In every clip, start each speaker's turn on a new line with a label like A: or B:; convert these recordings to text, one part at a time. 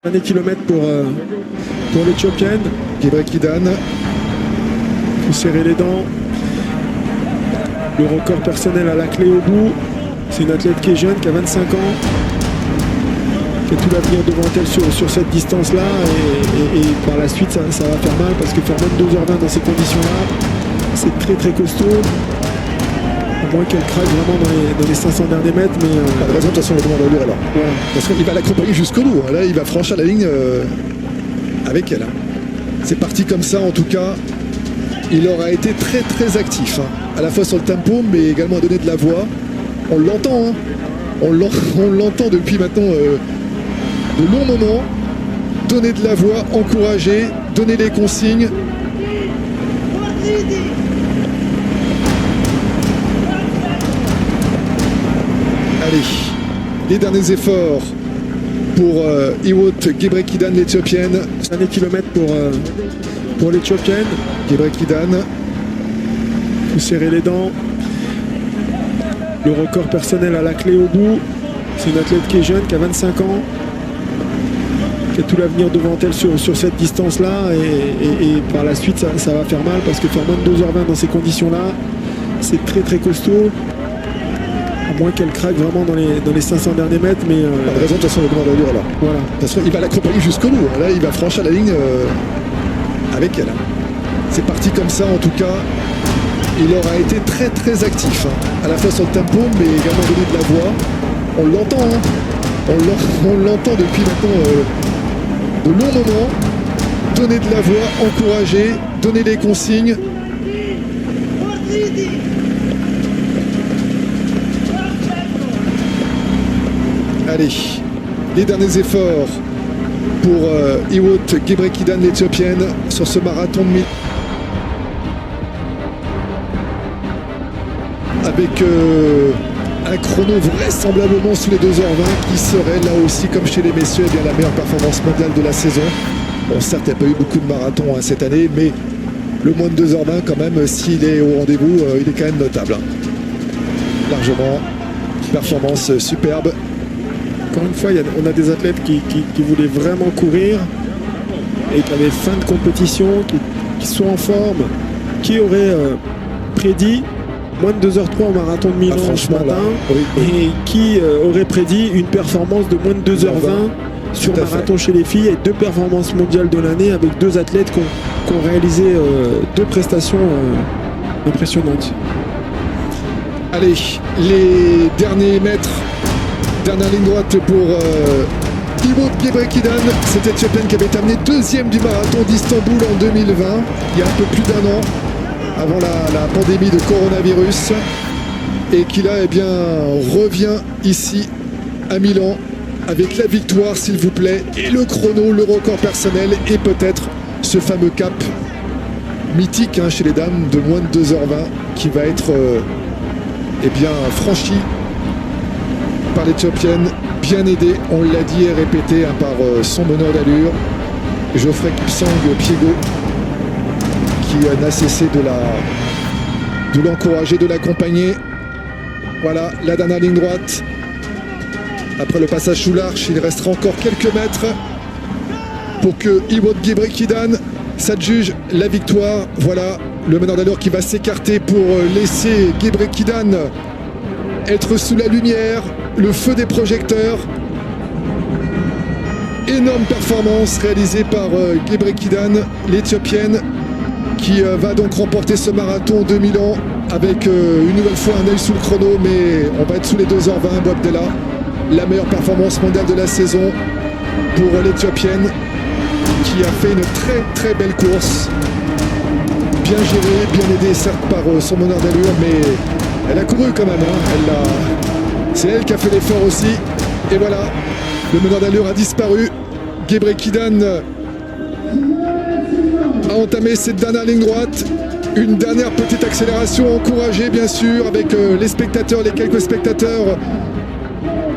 A: Dernier kilomètre pour l'Éthiopienne.
B: Gebre Kidan.
A: Faut serrer les dents. Le record personnel à la clé au bout. C'est une athlète qui est jeune, qui a 25 ans, qui a tout l'avenir devant elle sur cette distance-là. Et par la suite, ça va faire mal parce que faire même 2h20 dans ces conditions-là, c'est très très costaud. À moins qu'elle craque vraiment dans les 500 derniers mètres. Mais
B: Pas de raison, de toute façon, le demande à lui alors.
A: voilà.
B: Parce qu'il va l'accompagner jusqu'au bout. Là, il va franchir la ligne avec elle. C'est parti comme ça, en tout cas. Il aura été très très actif, à la fois sur le tempo, mais également à donner de la voix. On l'entend, on l'entend depuis maintenant de longs moments. Donner de la voix, encourager, donner les consignes. Allez, les derniers efforts pour Hiwot Gebre Kidan, l'Éthiopienne.
A: Dernier kilomètre pour l'Éthiopienne.
B: Gebre Kidan.
A: Faut serrer les dents. Le record personnel à la clé au bout. C'est une athlète qui est jeune, qui a 25 ans, qui a tout l'avenir devant elle sur cette distance-là. Et par la suite, ça va faire mal parce que faire moins de 2h20 dans ces conditions-là, c'est très très costaud. À moins qu'elle craque vraiment dans les 500 derniers mètres. Mais
B: Pas de raison, de toute façon, le demande à lui alors.
A: voilà.
B: Parce qu'il va l'accompagner jusqu'au bout. Là, il va franchir la ligne avec elle. C'est parti comme ça, en tout cas. Il aura été très très actif, à la fois sur le tempo, mais également donner de la voix. On l'entend, on l'entend depuis maintenant de longs moments. Donner de la voix, encourager, donner les consignes. Allez, les derniers efforts pour Hiwot Gebre Kidan, l'Éthiopienne, sur ce marathon de 1000. Avec un chrono vraisemblablement sous les 2h20 qui serait là aussi, comme chez les messieurs, eh bien, la meilleure performance mondiale de la saison. Bon, certes, il n'y a pas eu beaucoup de marathons cette année, mais le moins de 2h20 quand même, s'il est au rendez-vous, il est quand même notable. Largement, performance superbe.
A: Encore une fois, on a des athlètes qui voulaient vraiment courir et qui avaient fin de compétition, qui sont en forme, qui auraient prédit moins de 2h03 au marathon de Milan ce matin,
B: là, oui.
A: et qui aurait prédit une performance de moins de 2h20 sur
B: Tout à
A: marathon chez les filles et 2 performances mondiales de l'année avec 2 athlètes qui ont réalisé 2 prestations impressionnantes.
B: Allez, les derniers mètres, dernière ligne droite pour Hiwot Gebre Kidan, cette Éthiopienne qui avait terminé 2e du marathon d'Istanbul en 2020, il y a un peu plus d'1 an, avant la pandémie de coronavirus, et qui là, eh bien, revient ici à Milan avec la victoire, s'il vous plaît, et le chrono, le record personnel, et peut-être ce fameux cap mythique chez les dames de moins de 2h20 qui va être eh bien, franchi par l'Éthiopienne, bien aidée, on l'a dit et répété, par son meneur d'allure, Geoffrey Kipsang Piego, qui n'a cessé de l'encourager, de l'accompagner. Voilà, la dernière ligne droite. Après le passage sous l'arche, il restera encore quelques mètres pour que Hiwot Gebre Kidan s'adjuge la victoire. Voilà, le meneur d'allure qui va s'écarter pour laisser Gebre Kidan être sous la lumière, le feu des projecteurs. Énorme performance réalisée par Gebre Kidan, l'Éthiopienne, qui va donc remporter ce marathon de Milan avec une nouvelle fois un œil sous le chrono, mais on va être sous les 2h20. Boabdella, la meilleure performance mondiale de la saison pour l'Éthiopienne, qui a fait une très très belle course, bien gérée, bien aidée certes par son meneur d'allure, mais elle a couru quand même, c'est elle qui a fait l'effort aussi. Et voilà, le meneur d'allure a disparu. Gebre Kidan a entamé cette dernière ligne droite. Une dernière petite accélération encouragée bien sûr avec les spectateurs, les quelques spectateurs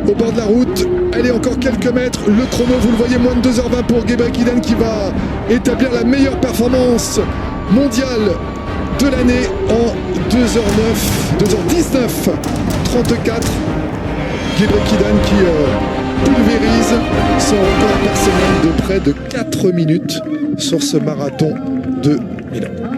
B: au bord de la route. Elle est encore quelques mètres. Le chrono, vous le voyez, moins de 2h20 pour Gebre Kidan, qui va établir la meilleure performance mondiale de l'année en 2h19, 34. Gebre Kidan qui pulvérise son record personnel de près de 4 minutes sur ce marathon de Milan.